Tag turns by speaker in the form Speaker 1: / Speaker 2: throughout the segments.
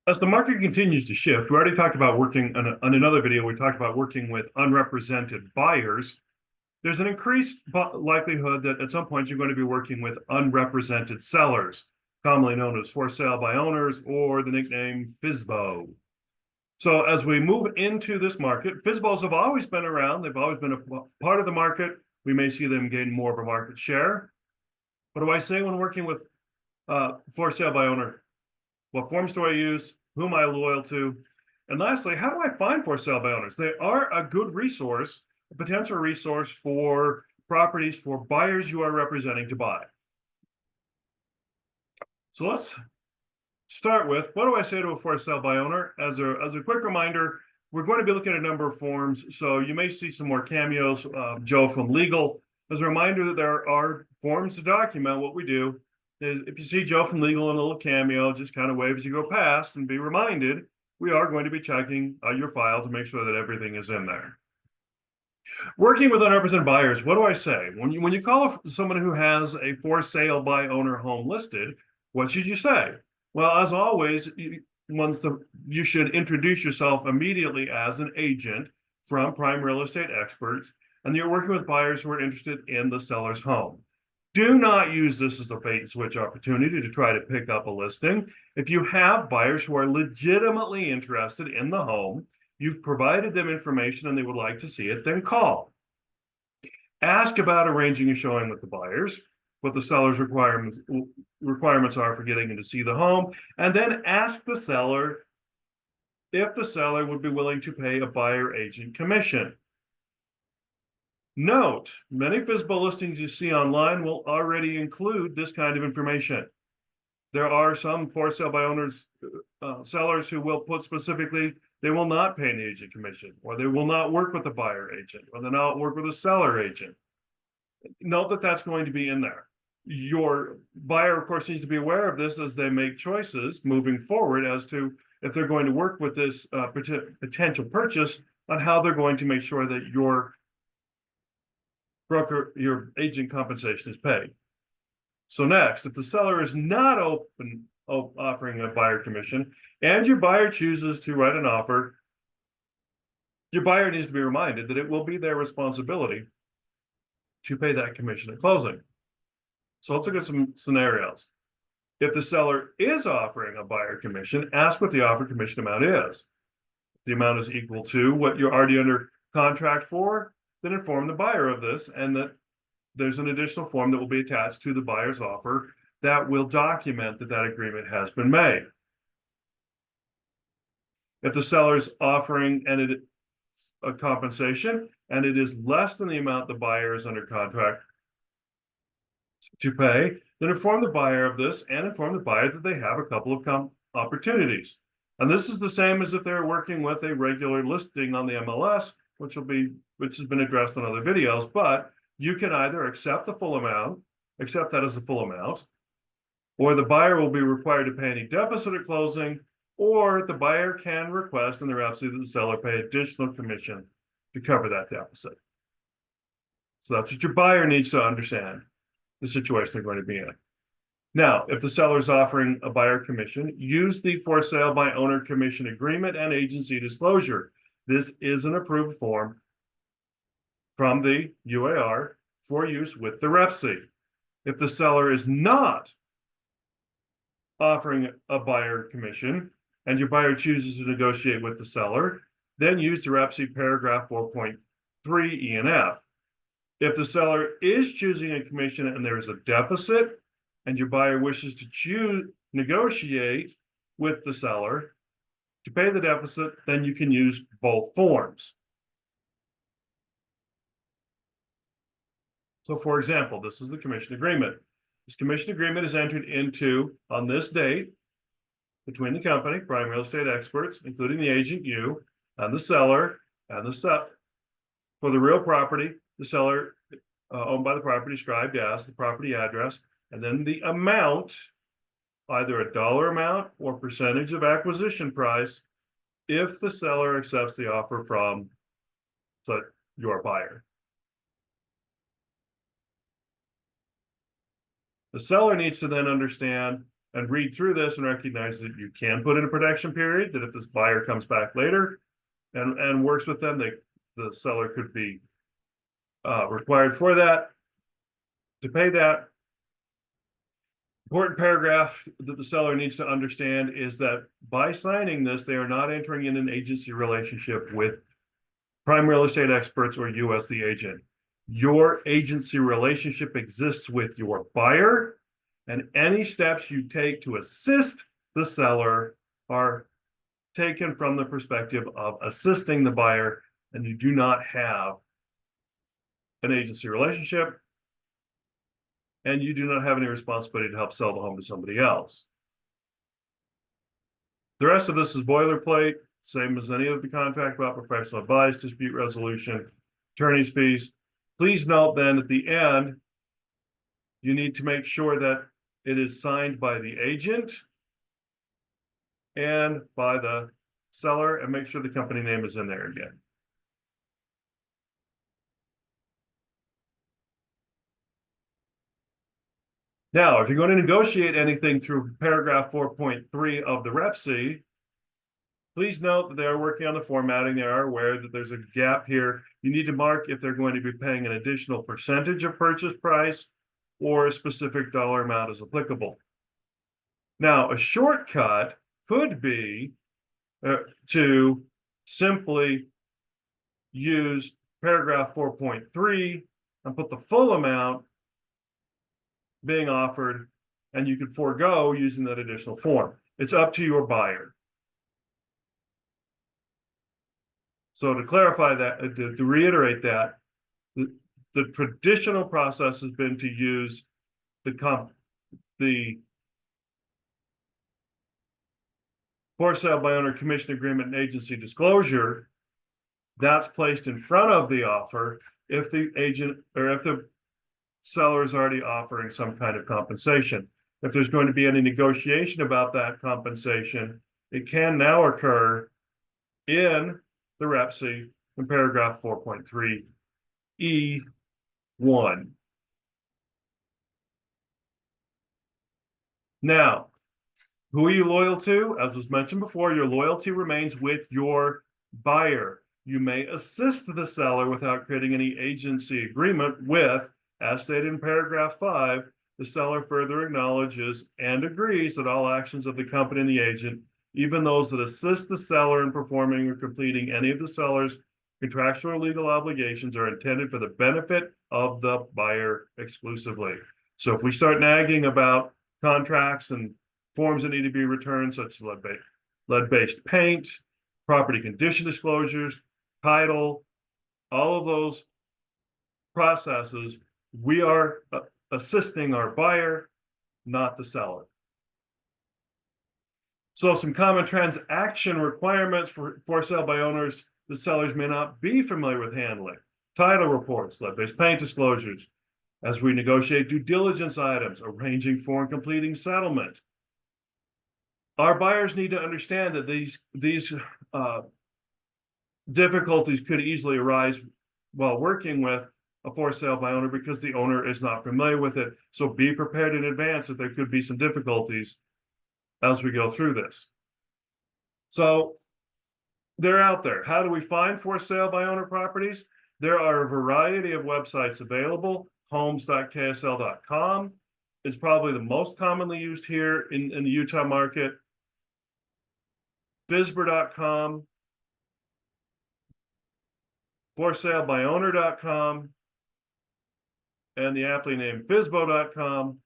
Speaker 1: As the market continues to shift, we already talked about working on another video. We talked about working with unrepresented buyers. There's an increased likelihood that at some point you're going to be working with unrepresented sellers, commonly known as for sale by owners or the nickname FSBO. So as we move into this market, FSBOs have always been around. They've always been a part of the market. We may see them gain more of a market share. What do I say when working with for sale by owner? What forms do I use? Who am I loyal to? And lastly, how do I find for sale by owners? They are a good resource, a potential resource for properties for buyers you are representing to buy. So let's start with, what do I say to a for sale by owner? As a quick reminder, we're going to be looking at a number of forms. So you may see some more cameos, Joe from legal. As a reminder that there are forms to document what we do. If you see Joe from legal in a little cameo, just kind of wave as you go past and be reminded, we are going to be checking your file to make sure that everything is in there. Working with unrepresented buyers, what do I say? When you call someone who has a for sale by owner home listed, what should you say? Well, as always, you should introduce yourself immediately as an agent from Prime Real Estate Experts, and you're working with buyers who are interested in the seller's home. Do not use this as a bait and switch opportunity to try to pick up a listing. If you have buyers who are legitimately interested in the home, you've provided them information and they would like to see it, then call. Ask about arranging a showing with the buyers, what the seller's requirements are for getting in to see the home, and then ask the seller if the seller would be willing to pay a buyer agent commission. Note, many FSBO listings you see online will already include this kind of information. There are some for sale by owners, sellers who will put specifically, they will not pay an agent commission, or they will not work with a buyer agent, or they'll not work with a seller agent. Note that that's going to be in there. Your buyer, of course, needs to be aware of this as they make choices moving forward as to if they're going to work with this potential purchase on how they're going to make sure that your agent compensation is paid. So next, if the seller is not offering a buyer commission and your buyer chooses to write an offer, your buyer needs to be reminded that it will be their responsibility to pay that commission at closing. So let's look at some scenarios. If the seller is offering a buyer commission, ask what the offer commission amount is. If the amount is equal to what you're already under contract for, then inform the buyer of this, and that there's an additional form that will be attached to the buyer's offer that will document that that agreement has been made. If the seller is offering a compensation and it is less than the amount the buyer is under contract to pay, then inform the buyer of this and inform the buyer that they have a couple of opportunities. And this is the same as if they're working with a regular listing on the MLS, which has been addressed in other videos, but you can either accept that as the full amount, or the buyer will be required to pay any deficit at closing, or the buyer can request in their absence that the seller pay additional commission to cover that deficit. So that's what your buyer needs to understand, the situation they're going to be in. Now, if the seller is offering a buyer commission, use the for sale by owner commission agreement and agency disclosure. This is an approved form from the UAR for use with the REPC. If the seller is not offering a buyer commission and your buyer chooses to negotiate with the seller, then use the REPC paragraph 4.3 E and F. If the seller is choosing a commission and there is a deficit and your buyer wishes to negotiate with the seller to pay the deficit, then you can use both forms. So for example, this is the commission agreement. This commission agreement is entered into on this date between the company, Prime Real Estate Experts, including the agent you, and the seller, and for the real property, the seller owned by the property described as the property address, and then the amount, either a dollar amount or percentage of acquisition price, if the seller accepts the offer from your buyer. The seller needs to then understand and read through this and recognize that you can put in a protection period, that if this buyer comes back later and works with them, the seller could be required for that, to pay that. Important paragraph that the seller needs to understand is that by signing this, they are not entering in an agency relationship with prime real estate experts or you as the agent. Your agency relationship exists with your buyer, and any steps you take to assist the seller are taken from the perspective of assisting the buyer, and you do not have an agency relationship, and you do not have any responsibility to help sell the home to somebody else. The rest of this is boilerplate, same as any of the contract about professional advice, dispute resolution, attorney's fees. Please note then at the end, you need to make sure that it is signed by the agent and by the seller, and make sure the company name is in there again. Now, if you're going to negotiate anything through paragraph 4.3 of the REPC, please note that they are working on the formatting. They are aware that there's a gap here. You need to mark if they're going to be paying an additional percentage of purchase price or a specific dollar amount is applicable. Now, a shortcut could be to simply use paragraph 4.3 and put the full amount being offered, and you could forego using that additional form. It's up to your buyer. So to clarify that, to reiterate that, the traditional process has been to use the for sale by owner commission agreement and agency disclosure. That's placed in front of the offer if the agent or if the seller is already offering some kind of compensation. If there's going to be any negotiation about that compensation, it can now occur in the REPC in paragraph 4.3 E1. Now, who are you loyal to? As was mentioned before, your loyalty remains with your buyer. You may assist the seller without creating any agency agreement with, as stated in paragraph 5, the seller further acknowledges and agrees that all actions of the company and the agent, even those that assist the seller in performing or completing any of the seller's contractual or legal obligations, are intended for the benefit of the buyer exclusively. So if we start nagging about contracts and forms that need to be returned, such as lead-based paint, property condition disclosures, title, all of those processes, we are assisting our buyer, not the seller. So some common transaction requirements for sale by owners the sellers may not be familiar with handling: title reports, lead-based paint disclosures, as we negotiate due diligence items, arranging for and completing settlement. Our buyers need to understand that these difficulties could easily arise while working with a for sale by owner because the owner is not familiar with it. So be prepared in advance that there could be some difficulties as we go through this. So they're out there. How do we find for sale by owner properties? There are a variety of websites available. Homes.ksl.com is probably the most commonly used here in the Utah market. FSBO.com, ForSaleByOwner.com, and the aptly named FSBO.com.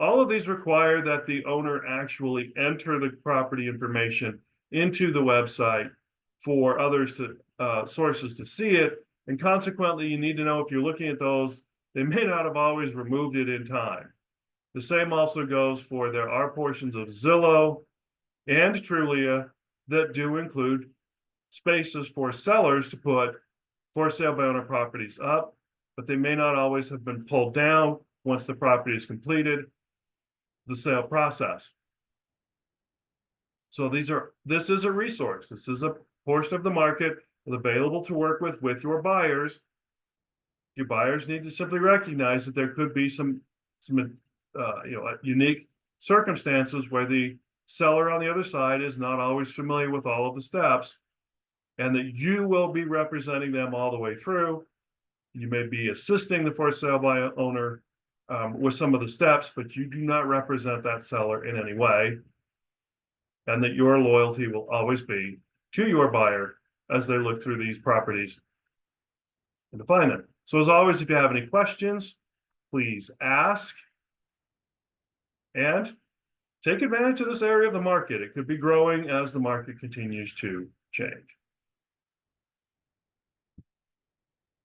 Speaker 1: All of these require that the owner actually enter the property information into the website for others to sources to see it, and consequently, you need to know if you're looking at those, they may not have always removed it in time. The same also goes for there are portions of Zillow and Trulia that do include spaces for sellers to put for sale by owner properties up, but they may not always have been pulled down once the property is completed, the sale process. So this is a resource. This is a portion of the market available to work with your buyers. Your buyers need to simply recognize that there could be some unique circumstances where the seller on the other side is not always familiar with all of the steps, and that you will be representing them all the way through. You may be assisting the for sale by owner with some of the steps, but you do not represent that seller in any way, and that your loyalty will always be to your buyer as they look through these properties and define them. So as always, if you have any questions, please ask and take advantage of this area of the market. It could be growing as the market continues to change.